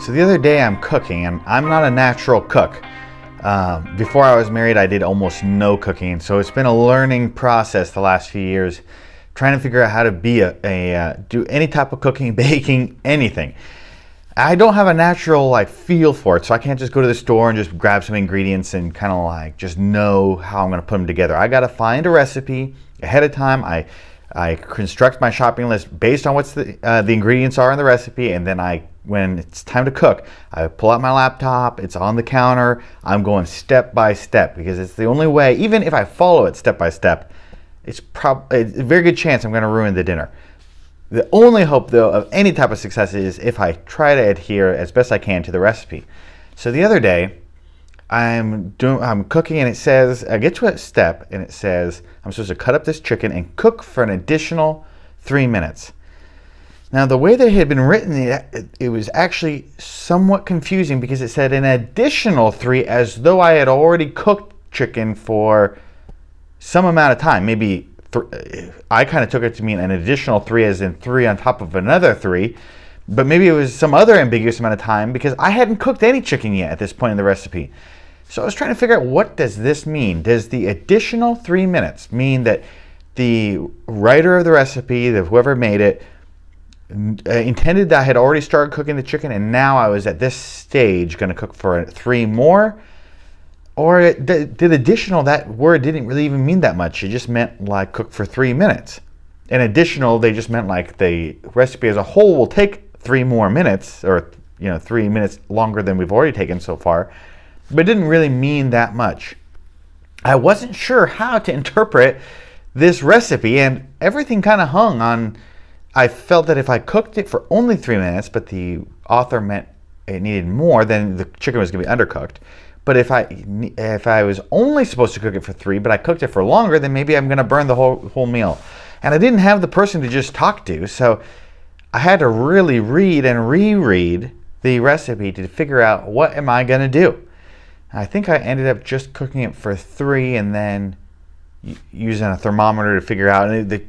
So the other day I'm cooking, and I'm not a natural cook. Before I was married, I did almost no cooking, so it's been a learning process the last few years, trying to figure out how to be do any type of cooking, baking, anything. I don't have a natural feel for it, so I can't just go to the store and just grab some ingredients and kind of just know how I'm going to put them together. I got to find a recipe ahead of time. I construct my shopping list based on what the ingredients are in the recipe, and then when it's time to cook, I pull out my laptop, it's on the counter, I'm going step by step because it's the only way. Even if I follow it step by step, it's a very good chance I'm going to ruin the dinner. The only hope, though, of any type of success is if I try to adhere as best I can to the recipe. So the other day, I'm cooking, and it says, I get to a step, and it says I'm supposed to cut up this chicken and cook for an additional 3 minutes. Now, the way that it had been written, it was actually somewhat confusing because it said an additional 3, as though I had already cooked chicken for some amount of time. Maybe I kind of took it to mean an additional 3, as in 3 on top of another 3. But maybe it was some other ambiguous amount of time because I hadn't cooked any chicken yet at this point in the recipe. So I was trying to figure out, what does this mean? Does the additional 3 minutes mean that the writer of the recipe, whoever made it, intended that I had already started cooking the chicken and now I was at this stage going to cook for 3 more? Or did additional, that word didn't really even mean that much. It just meant cook for 3 minutes. And additional, they just meant the recipe as a whole will take 3 more minutes, or 3 minutes longer than we've already taken so far. But it didn't really mean that much. I wasn't sure how to interpret this recipe, and everything kind of hung on, I felt that if I cooked it for only 3 minutes, but the author meant it needed more, then the chicken was going to be undercooked. But if I was only supposed to cook it for 3, but I cooked it for longer, then maybe I'm going to burn the whole meal. And I didn't have the person to just talk to, so I had to really read and reread the recipe to figure out, what am I going to do? I think I ended up just cooking it for 3 and then using a thermometer to figure out, and it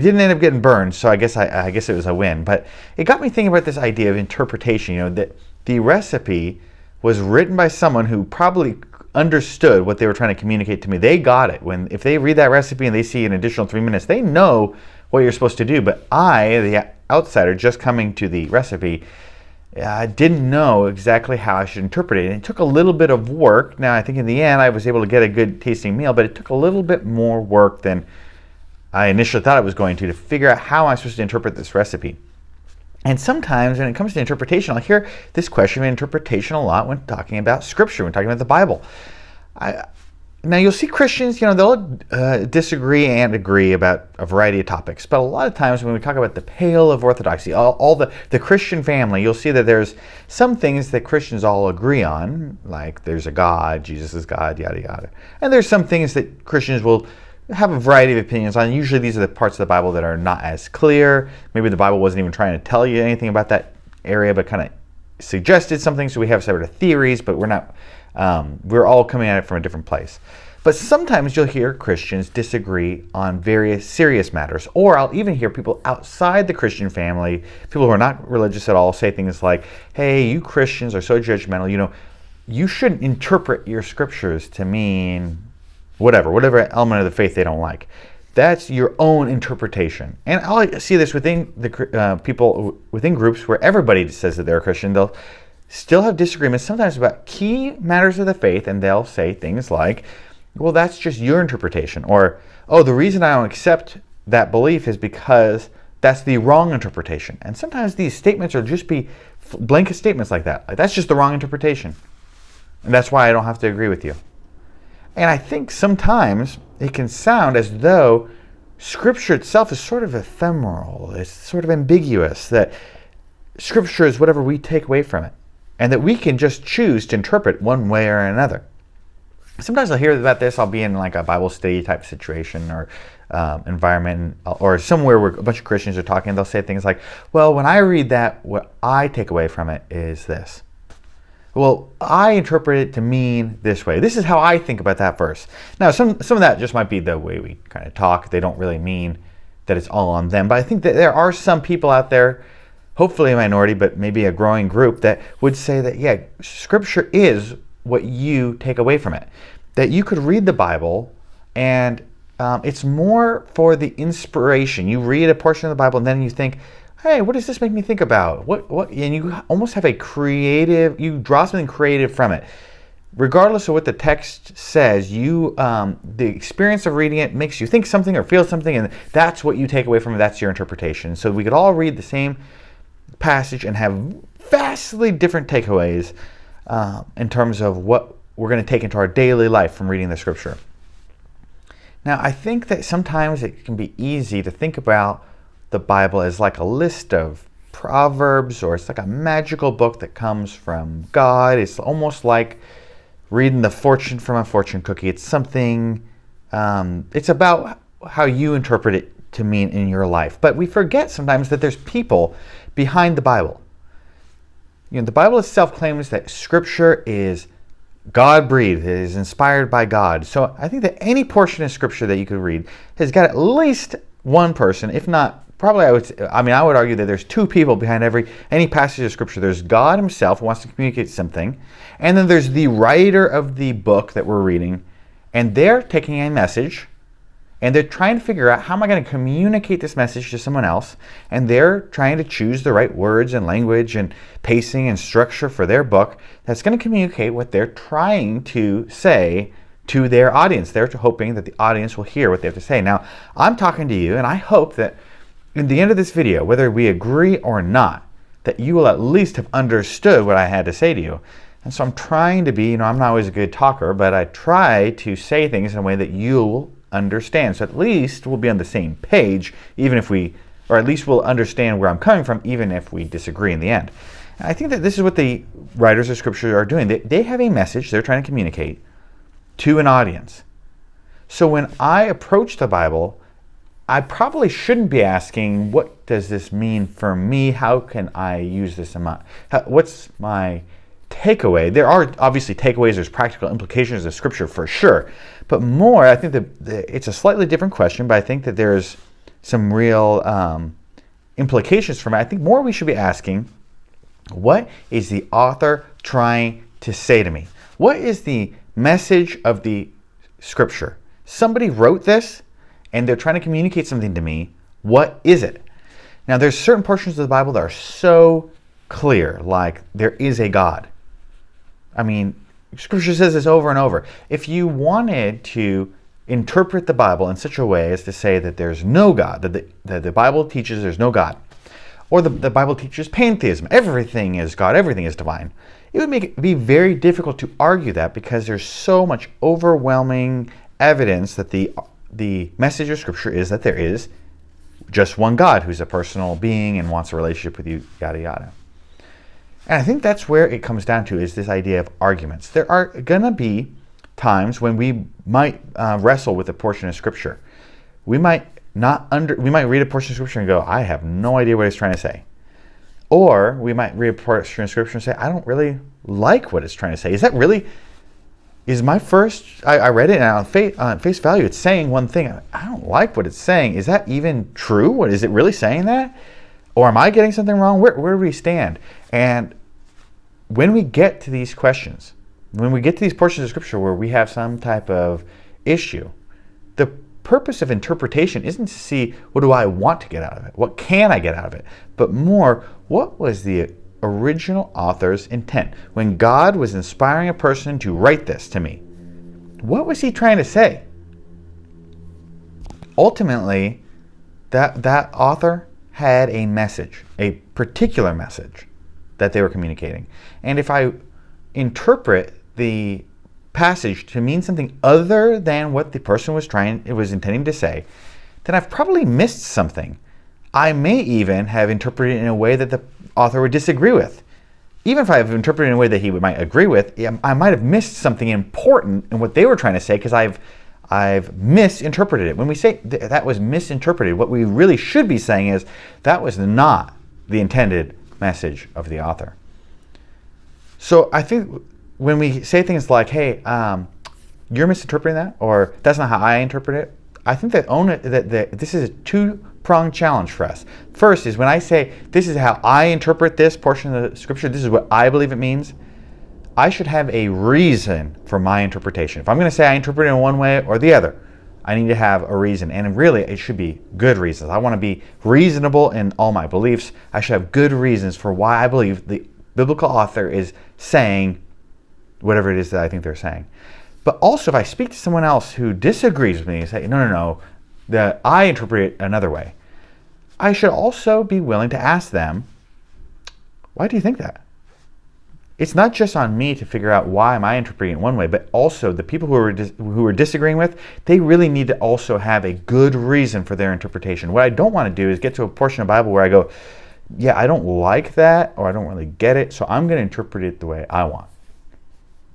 didn't end up getting burned, so I guess it was a win. But it got me thinking about this idea of interpretation, that the recipe was written by someone who probably understood what they were trying to communicate to me. They got it. If they read that recipe and they see an additional 3 minutes, they know what you're supposed to do. But I, the outsider just coming to the recipe, I didn't know exactly how I should interpret it. And it took a little bit of work. Now, I think in the end I was able to get a good tasting meal, but it took a little bit more work than I initially thought it was going to figure out how I'm supposed to interpret this recipe. And sometimes when it comes to interpretation, I'll hear this question of interpretation a lot when talking about Scripture, when talking about the Bible. Now, you'll see Christians, they'll disagree and agree about a variety of topics. But a lot of times when we talk about the pale of orthodoxy, all the Christian family, you'll see that there's some things that Christians all agree on, like there's a God, Jesus is God, yada, yada. And there's some things that Christians will have a variety of opinions on. Usually these are the parts of the Bible that are not as clear. Maybe the Bible wasn't even trying to tell you anything about that area, but kind of suggested something. So we have sort of theories, but we're all coming at it from a different place. But sometimes you'll hear Christians disagree on various serious matters, or I'll even hear people outside the Christian family, people who are not religious at all, say things like, hey, you Christians are so judgmental, you shouldn't interpret your scriptures to mean whatever element of the faith they don't like. That's your own interpretation. And I'll see this within the people within groups where everybody says that they're a Christian. They'll still have disagreements sometimes about key matters of the faith, and they'll say things like, well, that's just your interpretation, or, oh, the reason I don't accept that belief is because that's the wrong interpretation. And sometimes these statements will just be blanket statements like that. That's just the wrong interpretation, and that's why I don't have to agree with you. And I think sometimes it can sound as though Scripture itself is sort of ephemeral. It's sort of ambiguous, that Scripture is whatever we take away from it, and that we can just choose to interpret one way or another. Sometimes I'll hear about this. I'll be in a Bible study type situation or environment, or somewhere where a bunch of Christians are talking, and they'll say things like, well, when I read that, what I take away from it is this. Well, I interpret it to mean this way. This is how I think about that verse. Now, some of that just might be the way we kind of talk. They don't really mean that it's all on them. But I think that there are some people out there hopefully a minority, but maybe a growing group that would say that, yeah, Scripture is what you take away from it. That you could read the Bible and it's more for the inspiration. You read a portion of the Bible and then you think, hey, what does this make me think about? What? And you almost have a creative, you draw something creative from it. Regardless of what the text says, the experience of reading it makes you think something or feel something, and that's what you take away from it. That's your interpretation. So we could all read the same passage and have vastly different takeaways in terms of what we're going to take into our daily life from reading the Scripture. Now, I think that sometimes it can be easy to think about the Bible as like a list of proverbs, or it's like a magical book that comes from God. It's almost like reading the fortune from a fortune cookie. It's something, it's about how you interpret it to mean in your life. But we forget sometimes that there's people behind the Bible. You know, the Bible itself claims that Scripture is God-breathed, it is inspired by God. So I think that any portion of Scripture that you could read has got at least one person, if not, probably I would argue that there's two people behind any passage of Scripture. There's God himself who wants to communicate something, and then there's the writer of the book that we're reading, and they're taking a message, and they're trying to figure out, how am I going to communicate this message to someone else? And they're trying to choose the right words and language and pacing and structure for their book that's going to communicate what they're trying to say to their audience. They're hoping that the audience will hear what they have to say. Now, I'm talking to you, and I hope that in the end of this video, whether we agree or not, that you will at least have understood what I had to say to you. And so I'm trying to be, I'm not always a good talker, but I try to say things in a way that you'll understand. So at least we'll be on the same page, or at least we'll understand where I'm coming from, even if we disagree in the end. And I think that this is what the writers of Scripture are doing. They have a message they're trying to communicate to an audience. So when I approach the Bible, I probably shouldn't be asking, what does this mean for me? How can I use this in what's my takeaway? There are obviously takeaways, there's practical implications of Scripture for sure. But more, I think that it's a slightly different question, but I think that there's some real implications from it. I think more we should be asking, what is the author trying to say to me? What is the message of the Scripture? Somebody wrote this, and they're trying to communicate something to me. What is it? Now, there's certain portions of the Bible that are so clear, like there is a God. I mean, Scripture says this over and over. If you wanted to interpret the Bible in such a way as to say that there's no God, that the Bible teaches there's no God, or the Bible teaches pantheism, everything is God, everything is divine, it would be very difficult to argue that, because there's so much overwhelming evidence that the message of Scripture is that there is just one God who's a personal being and wants a relationship with you, yada, yada. And I think that's where it comes down to, is this idea of arguments. There are going to be times when we might wrestle with a portion of Scripture. We might read a portion of Scripture and go, I have no idea what it's trying to say. Or we might read a portion of Scripture and say, I don't really like what it's trying to say. Is that really... I read it, and on face value, it's saying one thing. I don't like what it's saying. Is that even true? Is it really saying that? Or am I getting something wrong? Where do we stand? And when we get to these questions, when we get to these portions of Scripture where we have some type of issue, the purpose of interpretation isn't to see, what do I want to get out of it? What can I get out of it? But more, what was the original author's intent? When God was inspiring a person to write this to me, what was he trying to say? Ultimately, that author had a message, a particular message that they were communicating. And if I interpret the passage to mean something other than what the person was intending to say, then I've probably missed something. I may even have interpreted it in a way that the author would disagree with. Even if I've interpreted it in a way that he might agree with, I might have missed something important in what they were trying to say, because I've misinterpreted it. When we say that was misinterpreted, what we really should be saying is that was not the intended message of the author. So I think when we say things like, hey, you're misinterpreting that, or that's not how I interpret it, I think that this is a two two-pronged challenge for us. First is when I say, this is how I interpret this portion of the scripture, this is what I believe it means, I should have a reason for my interpretation. If I'm going to say I interpret it in one way or the other, I need to have a reason. And really, it should be good reasons. I want to be reasonable in all my beliefs. I should have good reasons for why I believe the biblical author is saying whatever it is that I think they're saying. But also, if I speak to someone else who disagrees with me and say, no, that I interpret it another way, I should also be willing to ask them, why do you think that? It's not just on me to figure out why am I interpreting it one way, but also the people who are disagreeing with, they really need to also have a good reason for their interpretation. What I don't want to do is get to a portion of the Bible where I go, yeah, I don't like that, or I don't really get it, so I'm going to interpret it the way I want.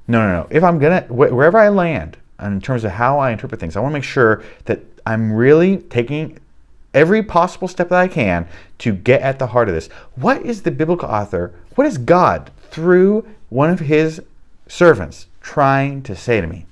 No. If I'm going to, wherever I land in terms of how I interpret things, I want to make sure that I'm really taking every possible step that I can to get at the heart of this. What is the biblical author, what is God through one of his servants trying to say to me?